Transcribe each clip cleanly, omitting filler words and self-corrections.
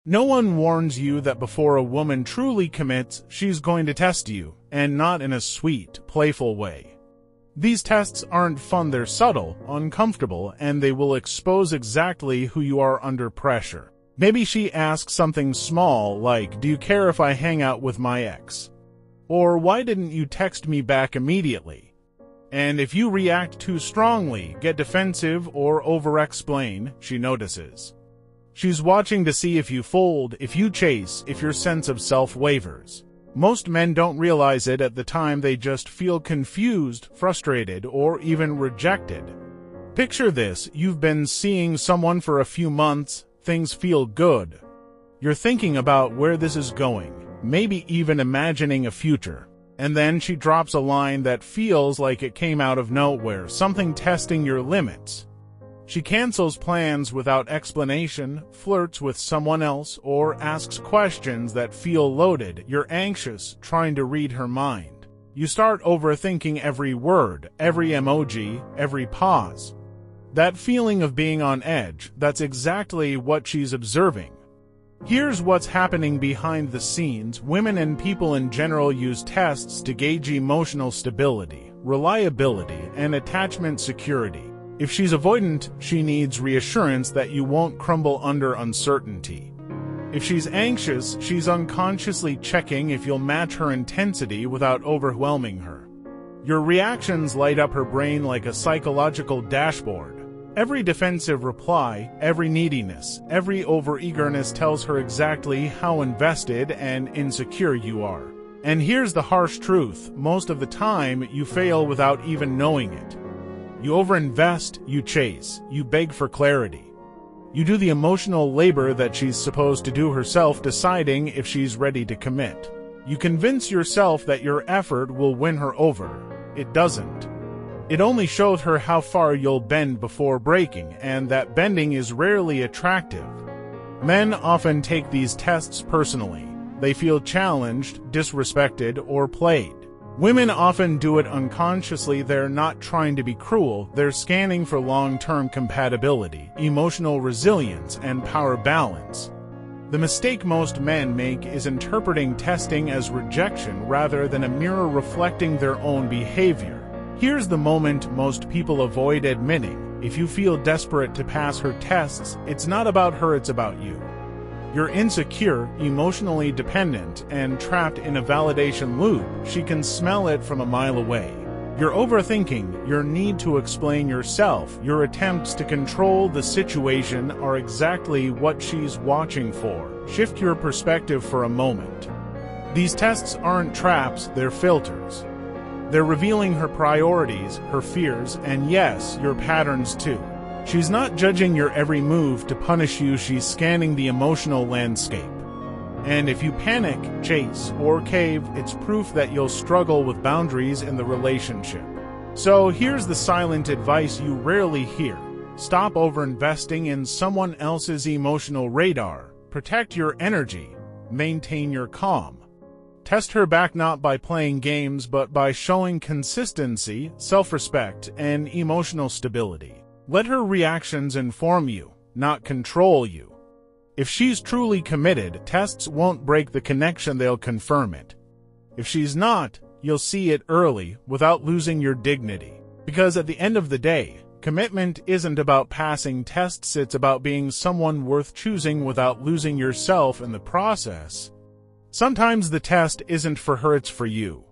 No one warns you that before a woman truly commits, she's going to test you, and not in a sweet, playful way. These tests aren't fun, they're subtle, uncomfortable, and they will expose exactly who you are under pressure. Maybe she asks something small like, "Do you care if I hang out with my ex?" Or, "Why didn't you text me back immediately?" And if you react too strongly, get defensive, or over-explain, she notices. She's watching to see if you fold, if you chase, if your sense of self wavers. Most men don't realize it at the time, they just feel confused, frustrated, or even rejected. Picture this: you've been seeing someone for a few months, things feel good. You're thinking about where this is going, maybe even imagining a future. And then she drops a line that feels like it came out of nowhere, something testing your limits. She cancels plans without explanation, flirts with someone else, or asks questions that feel loaded. You're anxious, trying to read her mind. You start overthinking every word, every emoji, every pause. That feeling of being on edge, that's exactly what she's observing. Here's what's happening behind the scenes. Women and people in general use tests to gauge emotional stability, reliability, and attachment security. If she's avoidant, she needs reassurance that you won't crumble under uncertainty. If she's anxious, she's unconsciously checking if you'll match her intensity without overwhelming her. Your reactions light up her brain like a psychological dashboard. Every defensive reply, every neediness, every overeagerness tells her exactly how invested and insecure you are. And here's the harsh truth: most of the time, you fail without even knowing it. You overinvest, you chase, you beg for clarity. You do the emotional labor that she's supposed to do herself, deciding if she's ready to commit. You convince yourself that your effort will win her over. It doesn't. It only shows her how far you'll bend before breaking, and that bending is rarely attractive. Men often take these tests personally. They feel challenged, disrespected, or played. Women often do it unconsciously. They're not trying to be cruel, they're scanning for long-term compatibility, emotional resilience, and power balance. The mistake most men make is interpreting testing as rejection rather than a mirror reflecting their own behavior. Here's the moment most people avoid admitting: if you feel desperate to pass her tests, it's not about her, it's about you. You're insecure, emotionally dependent, and trapped in a validation loop. She can smell it from a mile away. Your overthinking, your need to explain yourself, your attempts to control the situation are exactly what she's watching for. Shift your perspective for a moment. These tests aren't traps, they're filters. They're revealing her priorities, her fears, and yes, your patterns too. She's not judging your every move to punish you, she's scanning the emotional landscape. And if you panic, chase, or cave, it's proof that you'll struggle with boundaries in the relationship. So here's the silent advice you rarely hear: stop overinvesting in someone else's emotional radar. Protect your energy. Maintain your calm. Test her back not by playing games, but by showing consistency, self-respect, and emotional stability. Let her reactions inform you, not control you. If she's truly committed, tests won't break the connection, they'll confirm it. If she's not, you'll see it early, without losing your dignity. Because at the end of the day, commitment isn't about passing tests, it's about being someone worth choosing without losing yourself in the process. Sometimes the test isn't for her, it's for you.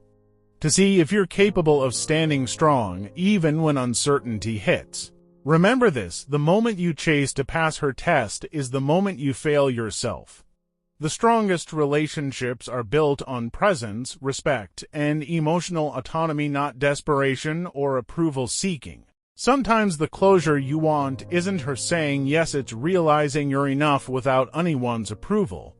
To see if you're capable of standing strong, even when uncertainty hits. Remember this: the moment you chase to pass her test is the moment you fail yourself. The strongest relationships are built on presence, respect, and emotional autonomy, not desperation or approval seeking. Sometimes the closure you want isn't her saying yes, it's realizing you're enough without anyone's approval.